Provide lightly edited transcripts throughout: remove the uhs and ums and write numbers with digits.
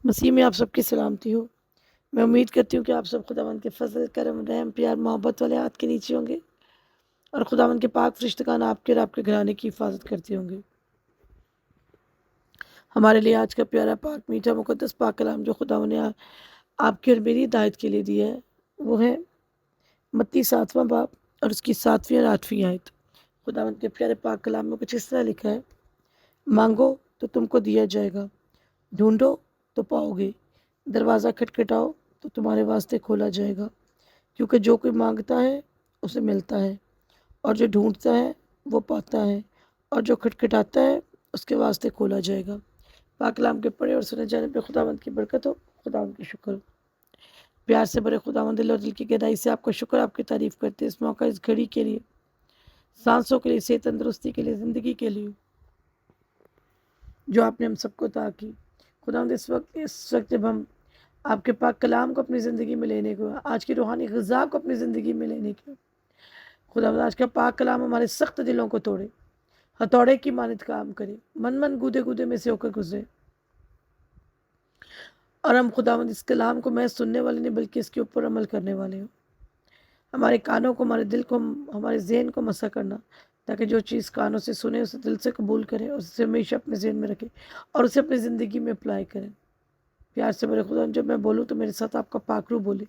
مسیح میں آپ سب کی سلامتی ہو۔ میں امید کرتی ہوں کہ آپ سب خداوند کے فضل، کرم، رحم، پیار، محبت والے ہاتھ کے نیچے ہوں گے اور خداوند کے پاک فرشتگان آپ کے اور آپ کے گھرانے کی حفاظت کرتے ہوں گے۔ ہمارے لیے آج کا پیارا پاک میٹھا مقدس پاک کلام جو خداوند نے آپ کی اور میری ہدایت کے لیے دیا ہے وہ ہے متی 7واں باب اور اس کی 7ویں اور 8ویں آیت۔ خداوند کے پیارے پاک کلام میں کچھ اس طرح لکھا ہے: مانگو تو تم کو دیا جائے گا، ڈھونڈو تو پاؤ گے، دروازہ کھٹکھٹاؤ تو تمہارے واسطے کھولا جائے گا، کیونکہ جو کوئی مانگتا ہے اسے ملتا ہے، اور جو ڈھونڈتا ہے وہ پاتا ہے، اور جو کھٹکھٹاتا ہے اس کے واسطے کھولا جائے گا۔ پاک کلام کے پڑھے اور سنے جانے پہ خداوند کی برکت ہو، خداوند کی شکر ہو۔ پیار سے بڑے خداوند، دل اور دل کی گہرائی سے آپ کا شکر، آپ کی تعریف کرتے ہیں اس موقع، اس گھڑی کے لیے، سانسوں کے لیے، صحت تندرستی کے لیے، زندگی کے لیے جو آپ نے ہم سب کو عطا کی۔ خداوند اس وقت جب ہم آپ کے پاک کلام کو اپنی زندگی میں لینے کو، آج کی روحانی غذا کو اپنی زندگی میں لینے کو، خداوند آج کا پاک کلام ہمارے سخت دلوں کو توڑے، ہتھوڑے کی مانند کام کرے، من گودے گودے میں سے ہو کر گزرے، اور ہم خداوند اس کلام کو میں سننے والے نہیں بلکہ اس کے اوپر عمل کرنے والے ہوں۔ ہمارے کانوں کو، ہمارے دل کو، ہمارے ذہن کو مسا کرنا، تاکہ جو چیز کانوں سے سنے اسے دل سے قبول کرے، اسے ہمیشہ اپنے ذہن میں رکھے اور اسے اپنی زندگی میں اپلائی کرے۔ پیار سے بڑے خدا، جب میں بولوں تو میرے ساتھ آپ کا پاک روح بولے،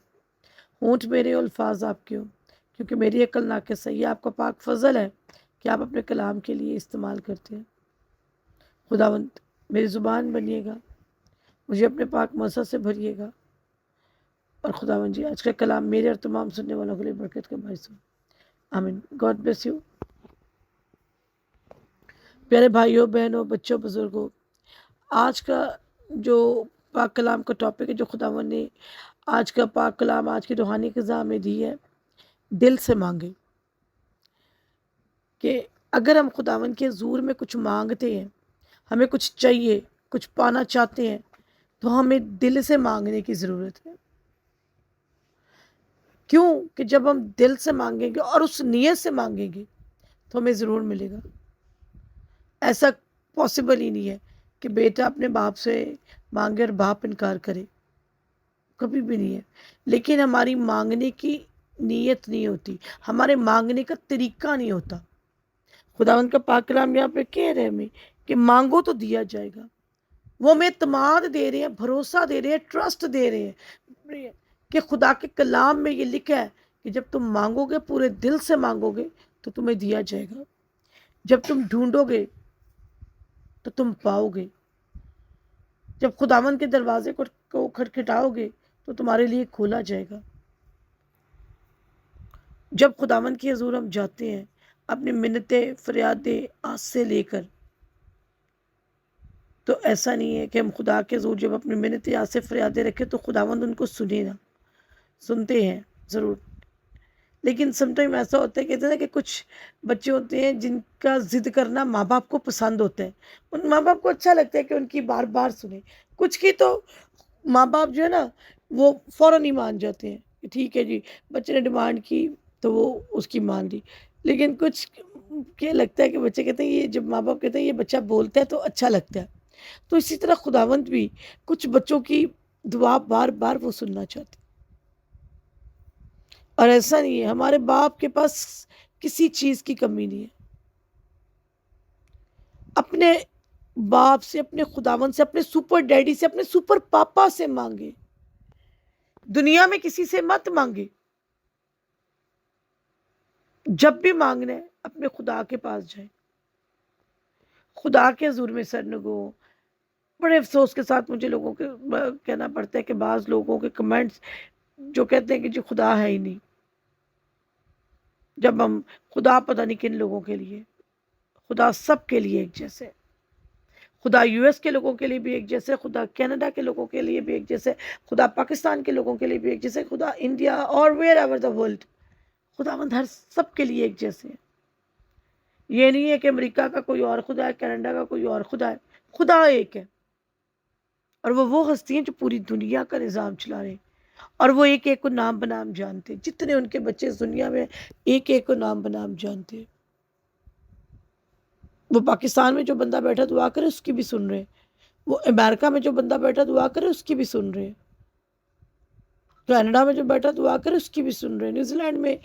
ہونٹ میرے اور الفاظ آپ کے ہوں، کیونکہ میری عقل ناقص ہے۔ یہ آپ کا پاک فضل ہے کہ آپ اپنے کلام کے لیے استعمال کرتے ہیں۔ خداوند میری زبان بنیے گا، مجھے اپنے پاک موسیٰ سے بھریے گا، اور خداوند جی آج کا کلام میرے اور تمام سننے والوں کے لیے برکت کا باعث ہو۔ آمین۔ God bless you. پیارے بھائیوں، بہنوں، بچوں، بزرگوں، آج کا جو پاک کلام کا ٹاپک ہے، جو خداوند نے آج کا پاک کلام، آج کی روحانی غذا میں دی ہے، دل سے مانگے۔ کہ اگر ہم خداوند کے حضور میں کچھ مانگتے ہیں، ہمیں کچھ چاہیے، کچھ پانا چاہتے ہیں، تو ہمیں دل سے مانگنے کی ضرورت ہے۔ کیوں کہ جب ہم دل سے مانگیں گے اور اس نیت سے مانگیں گے تو ہمیں ضرور ملے گا۔ ایسا پاسبل ہی نہیں ہے کہ بیٹا اپنے باپ سے مانگے اور باپ انکار کرے، کبھی بھی نہیں ہے۔ لیکن ہماری مانگنے کی نیت نہیں ہوتی، ہمارے مانگنے کا طریقہ نہیں ہوتا۔ خداوند کا پاک کلام یہاں پہ کہہ رہے ہمیں کہ مانگو تو دیا جائے گا۔ وہ ہمیں اعتماد دے رہے ہیں، بھروسہ دے رہے ہیں، ٹرسٹ دے رہے ہیں کہ خدا کے کلام میں یہ لکھا ہے کہ جب تم مانگو گے، پورے دل سے مانگو گے تو تمہیں دیا جائے گا۔ جب تم ڈھونڈو گے تو تم پاؤ گے۔ جب خداوند کے دروازے کو کھٹکھٹاؤ گے تو تمہارے لیے کھولا جائے گا۔ جب خداوند کے حضور ہم جاتے ہیں اپنی منتیں، فریادیں آس سے لے کر، تو ایسا نہیں ہے کہ ہم خدا کے حضور جب اپنی منتیں آس سے فریادیں رکھیں تو خداوند ان کو سنے نا، سنتے ہیں ضرور، لیکن سم ٹائم ایسا ہوتا ہے کہتے ہیں کہ کچھ بچے ہوتے ہیں جن کا ضد کرنا ماں باپ کو پسند ہوتا ہے، ان ماں باپ کو اچھا لگتا ہے کہ ان کی بار بار سنیں۔ کچھ کی تو ماں باپ جو ہے نا وہ فوراً ہی مان جاتے ہیں کہ ٹھیک ہے جی، بچے نے ڈیمانڈ کی تو وہ اس کی مان لی، لیکن کچھ کیا لگتا ہے کہ بچے کہتے ہیں، یہ جب ماں باپ کہتے ہیں یہ بچہ بولتا ہے تو اچھا لگتا ہے، تو اسی طرح خداوند بھی کچھ بچوں کی دعا بار بار وہ سننا چاہتے ہیں۔ اور ایسا نہیں ہے، ہمارے باپ کے پاس کسی چیز کی کمی نہیں ہے۔ اپنے باپ سے، اپنے خداوند سے، اپنے سپر ڈیڈی سے، اپنے سپر پاپا سے مانگے، دنیا میں کسی سے مت مانگے۔ جب بھی مانگنا ہے اپنے خدا کے پاس جائیں، خدا کے حضور میں سرنگو۔ بڑے افسوس کے ساتھ مجھے لوگوں کے کہنا پڑتا ہے کہ بعض لوگوں کے کمنٹس جو کہتے ہیں کہ جی خدا ہے ہی نہیں، جب ہم خدا پتہ نہیں کن لوگوں کے لیے، خدا سب کے لیے ایک جیسے، خدا یو ایس کے لوگوں کے لیے بھی ایک جیسے، خدا کینیڈا کے لوگوں کے لیے بھی ایک جیسے، خدا پاکستان کے لوگوں کے لیے بھی ایک جیسے، خدا انڈیا اور ویئر ایور دا ورلڈ، خداوند ہر سب کے لیے ایک جیسے ہے۔ یہ نہیں ہے کہ امریکہ کا کوئی اور خدا ہے، کینیڈا کا کوئی اور خدا ہے، خدا ایک ہے، اور وہ ہستی ہیں جو پوری دنیا کا نظام چلا رہے ہیں، اور وہ ایک ایک کو نام بنام جانتے ہیں، جتنے ان کے بچے اس دنیا میں ایک ایک کو نام بنام جانتے ہیں۔ وہ پاکستان میں جو بندہ بیٹھا دعا کرے اس کی بھی سن رہے ہیں، وہ امریکہ میں جو بندہ بیٹھا دعا کرے اس کی بھی سن رہے ہیں، کینیڈا میں جو بیٹھا دعا کرے اس کی بھی سن رہے ہیں، نیوزی لینڈ میں،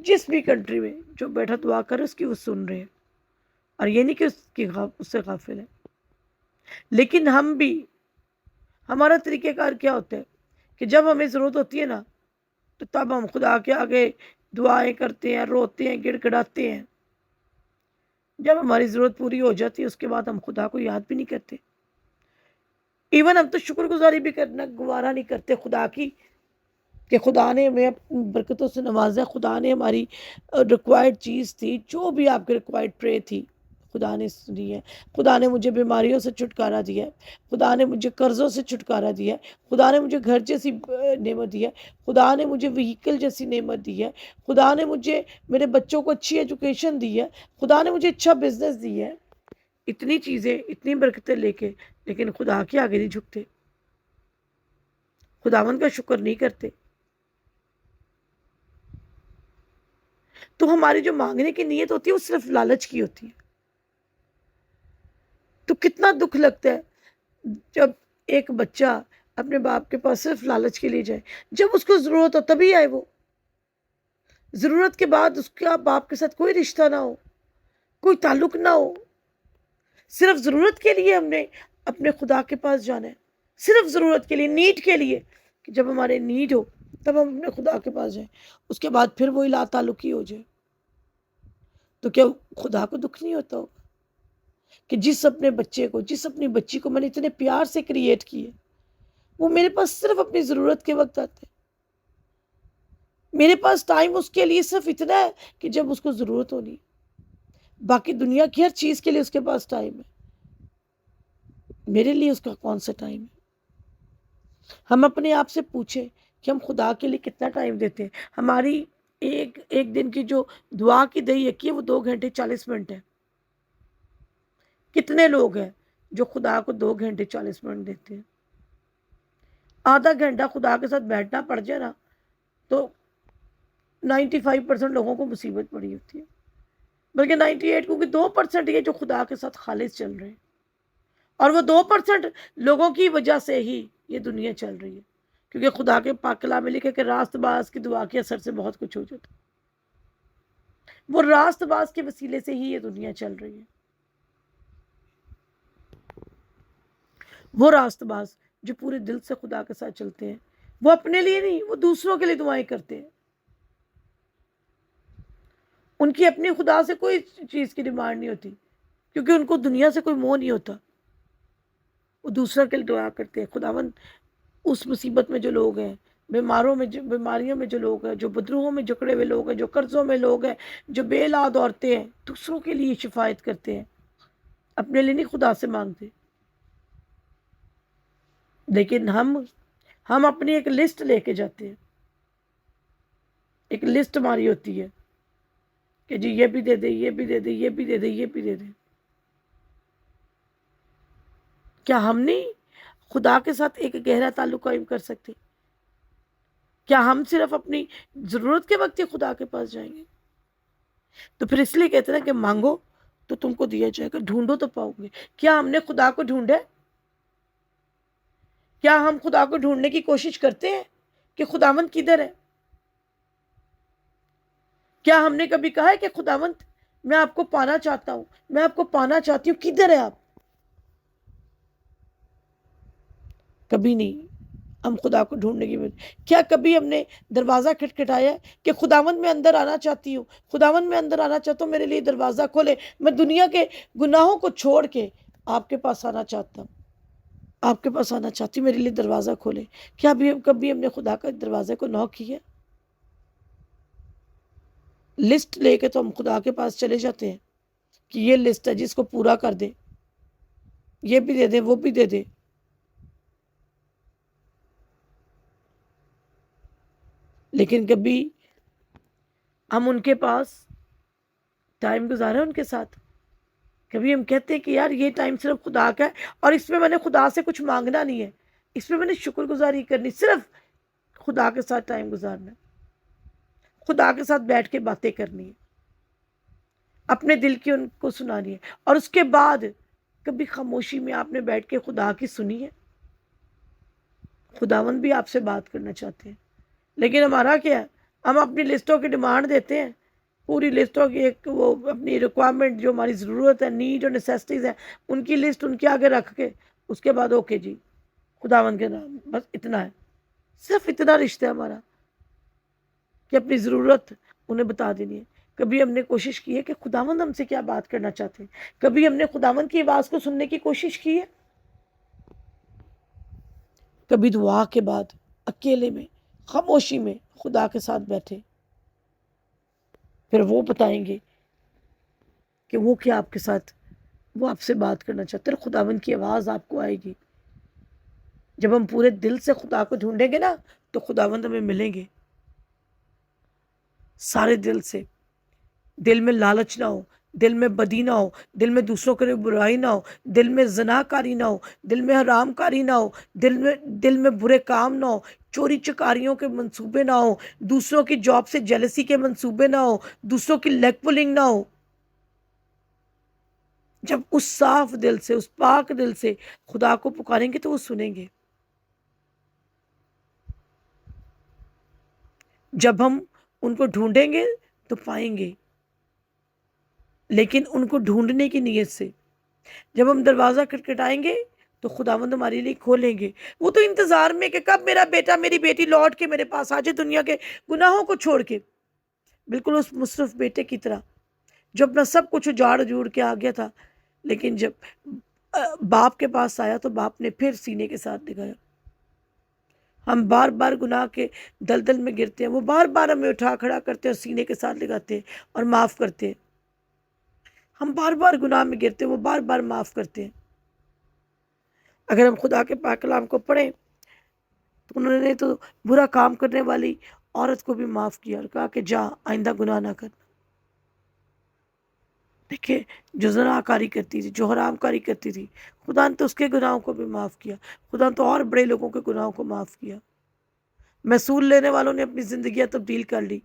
جس بھی کنٹری میں جو بیٹھا دعا کرے اس کی وہ سن رہے ہیں، اور یہ نہیں کہ اس سے غافل ہے۔ لیکن ہم بھی، ہمارا طریقہ کار کیا ہوتا ہے کہ جب ہمیں ضرورت ہوتی ہے نا تو تب ہم خدا کے آگے دعائیں کرتے ہیں، روتے ہیں، گڑ گڑاتے ہیں۔ جب ہماری ضرورت پوری ہو جاتی ہے اس کے بعد ہم خدا کو یاد بھی نہیں کرتے، ایون ہم تو شکر گزاری بھی کرنا گوارا نہیں کرتے خدا کی کہ خدا نے ہمیں برکتوں سے نوازا، خدا نے ہماری ریکوائرڈ چیز تھی، جو بھی آپ کی ریکوائرڈ پرے تھی خدا نے سنی ہے، خدا نے مجھے بیماریوں سے چھٹکارا دیا ہے، خدا نے مجھے قرضوں سے چھٹکارا دیا ہے، خدا نے مجھے گھر جیسی نعمت دی ہے، خدا نے مجھے وہیکل جیسی نعمت دی ہے، خدا نے مجھے میرے بچوں کو اچھی ایجوکیشن دی ہے، خدا نے مجھے اچھا بزنس دی ہے، اتنی چیزیں، اتنی برکتیں لے کے، لیکن خدا کے آگے نہیں جھکتے، خداوند کا شکر نہیں کرتے۔ تو ہماری جو مانگنے کی نیت ہوتی ہے وہ صرف لالچ کی ہوتی ہے۔ تو کتنا دکھ لگتا ہے جب ایک بچہ اپنے باپ کے پاس صرف لالچ کے لیے جائے، جب اس کو ضرورت ہو تبھی آئے، وہ ضرورت کے بعد اس کا باپ کے ساتھ کوئی رشتہ نہ ہو، کوئی تعلق نہ ہو، صرف ضرورت کے لیے ہم نے اپنے خدا کے پاس جانا ہے، صرف ضرورت کے لیے، نیڈ کے لیے، کہ جب ہمارے نیڈ ہو تب ہم اپنے خدا کے پاس جائیں، اس کے بعد پھر وہی لا تعلقی ہو جائے، تو کیا خدا کو دکھ نہیں ہوتا ہوگا کہ جس اپنے بچے کو، جس اپنی بچی کو میں نے اتنے پیار سے کریٹ کیے، وہ میرے پاس صرف اپنی ضرورت کے وقت آتے ہیں، میرے پاس ٹائم اس کے لیے صرف اتنا ہے کہ جب اس کو ضرورت ہونی، باقی دنیا کی ہر چیز کے لیے اس کے پاس ٹائم ہے، میرے لیے اس کا کون سا ٹائم ہے؟ ہم اپنے آپ سے پوچھیں کہ ہم خدا کے لیے کتنا ٹائم دیتے ہیں؟ ہماری ایک دن کی جو دعا کی دہی ہے وہ 2 گھنٹے 40 منٹ ہے۔ کتنے لوگ ہیں جو خدا کو 2 گھنٹے 40 منٹ دیتے ہیں؟ آدھا گھنٹہ خدا کے ساتھ بیٹھنا پڑ جائے نا تو 95% لوگوں کو مصیبت پڑی ہوتی ہے، بلکہ 98، کیونکہ 2% یہ جو خدا کے ساتھ خالص چل رہے ہیں، اور وہ 2% لوگوں کی وجہ سے ہی یہ دنیا چل رہی ہے، کیونکہ خدا کے پاک کلام میں لکھے کہ راست باز کی دعا کے اثر سے بہت کچھ ہو جاتا ہے، وہ راست باز کے وسیلے سے ہی یہ دنیا چل رہی ہے۔ وہ راست باز جو پورے دل سے خدا کے ساتھ چلتے ہیں، وہ اپنے لیے نہیں، وہ دوسروں کے لیے دعائیں کرتے ہیں، ان کی اپنی خدا سے کوئی چیز کی ڈیمانڈ نہیں ہوتی، کیونکہ ان کو دنیا سے کوئی موہ نہیں ہوتا، وہ دوسروں کے لیے دعا کرتے ہیں۔ خداوند اس مصیبت میں جو لوگ ہیں، بیماریوں میں جو لوگ ہیں، جو بدروہوں میں جکڑے ہوئے لوگ ہیں، جو قرضوں میں لوگ ہیں، جو بے اولاد عورتیں ہیں، دوسروں کے لیے شفایت کرتے ہیں، اپنے لیے نہیں خدا سے مانگتے۔ لیکن ہم اپنی ایک لسٹ لے کے جاتے ہیں، ایک لسٹ ہماری ہوتی ہے کہ جی یہ بھی دے دے، یہ بھی دے دے، یہ بھی دے دے، یہ بھی دے دے۔ کیا ہم نہیں خدا کے ساتھ ایک گہرا تعلق قائم کر سکتے؟ کیا ہم صرف اپنی ضرورت کے وقت ہی خدا کے پاس جائیں گے؟ تو پھر اس لیے کہتے ہیں کہ مانگو تو تم کو دیا جائے گا، ڈھونڈو تو پاؤ گے۔ کیا ہم نے خدا کو ڈھونڈا؟ کیا ہم خدا کو ڈھونڈنے کی کوشش کرتے ہیں کہ خداوند کدھر ہے؟ کیا ہم نے کبھی کہا ہے کہ خداوند میں آپ کو پانا چاہتا ہوں، میں آپ کو پانا چاہتی ہوں، کدھر ہے آپ؟ کبھی نہیں۔ ہم خدا کو ڈھونڈنے کی کیا کبھی ہم نے دروازہ کھٹکھٹایا ہے کہ خداوند میں اندر آنا چاہتی ہوں، خداوند میں اندر آنا چاہتا ہوں، میرے لیے دروازہ کھولے، میں دنیا کے گناہوں کو چھوڑ کے آپ کے پاس آنا چاہتا ہوں، آپ کے پاس آنا چاہتی ہوں، میرے لیے دروازہ کھولے؟ کیا کبھی ہم نے خدا کا دروازے کو نوک کیا؟ لسٹ لے کے تو ہم خدا کے پاس چلے جاتے ہیں کہ یہ لسٹ ہے، جس کو پورا کر دے، یہ بھی دے دے، وہ بھی دے دے، لیکن کبھی ہم ان کے پاس ٹائم گزارے ان کے ساتھ؟ کبھی ہم کہتے ہیں کہ یار یہ ٹائم صرف خدا کا ہے اور اس میں میں نے خدا سے کچھ مانگنا نہیں ہے، اس میں نے شکر گزاری کرنی، صرف خدا کے ساتھ ٹائم گزارنا، خدا کے ساتھ بیٹھ کے باتیں کرنی ہے، اپنے دل کی ان کو سنانی ہے، اور اس کے بعد کبھی خاموشی میں آپ نے بیٹھ کے خدا کی سنی ہے؟ خداوند بھی آپ سے بات کرنا چاہتے ہیں، لیکن ہمارا کیا ہے؟ ہم اپنی لسٹوں کی ڈیمانڈ دیتے ہیں، پوری لسٹوں کی ایک وہ اپنی ریکوائرمنٹ جو ہماری ضرورت ہے، نیڈ اور نیسیسٹیز ہیں، ان کی لسٹ ان کے آگے رکھ کے اس کے بعد اوکے جی خداوند کے نام، بس اتنا ہے، صرف اتنا رشتہ ہے ہمارا کہ اپنی ضرورت انہیں بتا دینی ہے۔ کبھی ہم نے کوشش کی ہے کہ خداوند ہم سے کیا بات کرنا چاہتے ہیں؟ کبھی ہم نے خداوند کی آواز کو سننے کی کوشش کی ہے؟ کبھی دعا کے بعد اکیلے میں خاموشی میں خدا کے ساتھ بیٹھے، پھر وہ بتائیں گے کہ وہ کیا آپ کے ساتھ، وہ آپ سے بات کرنا چاہتے ہیں، خداوند کی آواز آپ کو آئے گی۔ جب ہم پورے دل سے خدا کو ڈھونڈیں گے نا تو خداوند ہمیں ملیں گے، سارے دل سے۔ دل میں لالچ نہ ہو، دل میں بدی نہ ہو، دل میں دوسروں کے لیے برائی نہ ہو، دل میں زنا کاری نہ ہو، دل میں حرام کاری نہ ہو، دل میں برے کام نہ ہو، چوری چکاریوں کے منصوبے نہ ہو، دوسروں کی جاب سے جیلسی کے منصوبے نہ ہو، دوسروں کی لیگ پولنگ نہ ہو۔ جب اس صاف دل سے، اس پاک دل سے خدا کو پکاریں گے تو وہ سنیں گے۔ جب ہم ان کو ڈھونڈیں گے تو پائیں گے، لیکن ان کو ڈھونڈنے کی نیت سے۔ جب ہم دروازہ کھٹکھٹائیں گے تو خداوند ہمارے لیے کھولیں گے۔ وہ تو انتظار میں کہ کب میرا بیٹا میری بیٹی لوٹ کے میرے پاس آ جائے دنیا کے گناہوں کو چھوڑ کے، بالکل اس مصرف بیٹے کی طرح جو اپنا سب کچھ اجاڑ اجوڑ کے آ گیا تھا، لیکن جب باپ کے پاس آیا تو باپ نے پھر سینے کے ساتھ لگایا۔ ہم بار بار گناہ کے دلدل میں گرتے ہیں، وہ بار بار ہمیں اٹھا کھڑا کرتے ہیں اور سینے کے ساتھ لگاتے ہیں اور معاف کرتے ہیں۔ ہم بار بار گناہ میں گرتے ہیں، وہ بار بار معاف کرتے ہیں۔ اگر ہم خدا کے پاک کلام کو پڑھیں تو انہوں نے تو برا کام کرنے والی عورت کو بھی معاف کیا اور کہا کہ جا آئندہ گناہ نہ کرنا۔ دیکھیں، جو زنا کاری کرتی تھی، جو حرام کاری کرتی تھی، خدا نے تو اس کے گناہوں کو بھی معاف کیا، خدا نے تو اور بڑے لوگوں کے گناہوں کو معاف کیا۔ محصول لینے والوں نے اپنی زندگیاں تبدیل کر لی،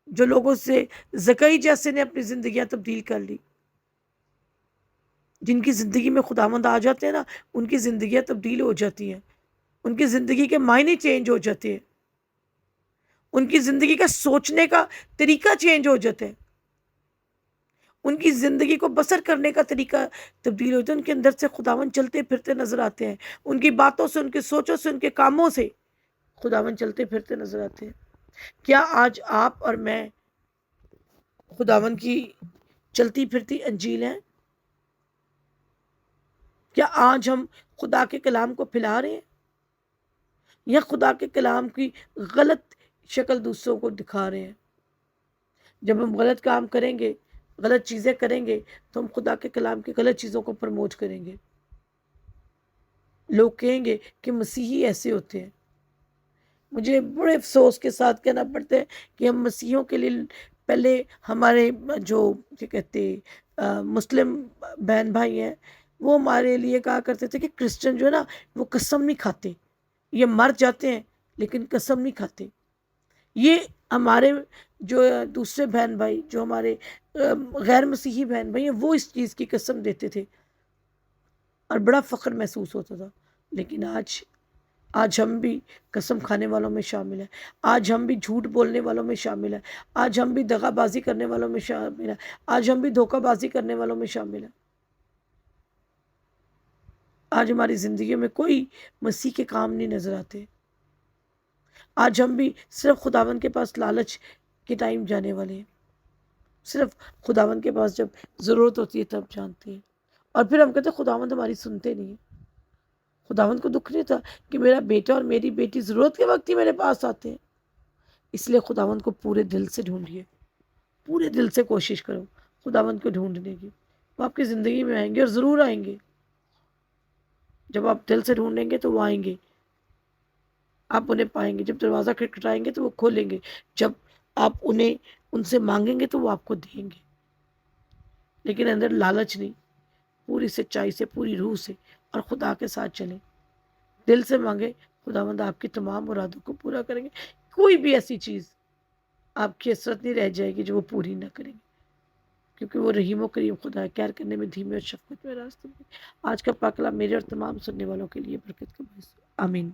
جو لوگوں سے زکئی جیسے نے اپنی زندگیاں تبدیل کر لی۔ جن کی زندگی میں خداوند آ جاتے ہیں نا، ان کی زندگیاں تبدیل ہو جاتی ہیں، ان کی زندگی کے معنی چینج ہو جاتے ہیں، ان کی زندگی کا سوچنے کا طریقہ چینج ہو جاتا ہے، ان کی زندگی کو بسر کرنے کا طریقہ تبدیل ہوتا ہے۔ ان کے اندر سے خداوند چلتے پھرتے نظر آتے ہیں، ان کی باتوں سے، ان کی سوچوں سے، ان کے کاموں سے خداوند چلتے پھرتے نظر آتے ہیں۔ کیا آج آپ اور میں خداوند کی چلتی پھرتی انجیل ہیں؟ کیا آج ہم خدا کے کلام کو پھیلا رہے ہیں یا خدا کے کلام کی غلط شکل دوسروں کو دکھا رہے ہیں؟ جب ہم غلط کام کریں گے، غلط چیزیں کریں گے تو ہم خدا کے کلام کی غلط چیزوں کو پروموٹ کریں گے۔ لوگ کہیں گے کہ مسیحی ایسے ہوتے ہیں۔ مجھے بڑے افسوس کے ساتھ کہنا پڑتا ہے کہ ہم مسیحیوں کے لیے پہلے ہمارے جو کیا کہتے مسلم بہن بھائی ہیں، وہ ہمارے لیے کہا کرتے تھے کہ کرسچن جو ہے نا وہ قسم نہیں کھاتے، یہ مر جاتے ہیں لیکن قسم نہیں کھاتے۔ یہ ہمارے جو دوسرے بہن بھائی جو ہمارے غیر مسیحی بہن بھائی ہیں وہ اس چیز کی قسم دیتے تھے اور بڑا فخر محسوس ہوتا تھا، لیکن آج ہم بھی قسم کھانے والوں میں شامل ہیں، آج ہم بھی جھوٹ بولنے والوں میں شامل ہیں، آج ہم بھی دغا بازی کرنے والوں میں شامل ہیں، آج ہم بھی دھوکہ بازی کرنے والوں میں شامل ہیں۔ آج ہماری زندگیوں میں کوئی مسیح کے کام نہیں نظر آتے۔ آج ہم بھی صرف خداوند کے پاس لالچ کے ٹائم جانے والے ہیں، صرف خداوند کے پاس جب ضرورت ہوتی ہے تب جانتے ہیں، اور پھر ہم کہتے ہیں خداوند ہماری سنتے نہیں ہیں۔ خداوند کو دکھ نہیں تھا کہ میرا بیٹا اور میری بیٹی ضرورت کے وقت ہی میرے پاس آتے ہیں؟ اس لیے خداوند کو پورے دل سے ڈھونڈیے، پورے دل سے کوشش کرو خداوند کو ڈھونڈنے کی۔ وہ آپ کی زندگی میں آئیں گے اور ضرور آئیں گے۔ جب آپ دل سے ڈھونڈیں گے تو وہ آئیں گے، آپ انہیں پائیں گے۔ جب دروازہ کھٹکھٹائیں گے تو وہ کھولیں گے، جب آپ انہیں ان سے مانگیں گے تو وہ آپ کو دیں گے، لیکن اندر لالچ نہیں، پوری سچائی سے، پوری روح سے اور خدا کے ساتھ چلیں، دل سے مانگے، خداوند آپ کی تمام مرادوں کو پورا کریں گے۔ کوئی بھی ایسی چیز آپ کی حسرت نہیں رہ جائے گی جو وہ پوری نہ کریں گے، کیونکہ وہ رحیم و کریم خدا ہے، کیئر کرنے میں دھیمے اور شفقت میں راستہ میں۔ آج کا پاک کلام میرے اور تمام سننے والوں کے لیے برکت کا باعث ہو۔ آمین۔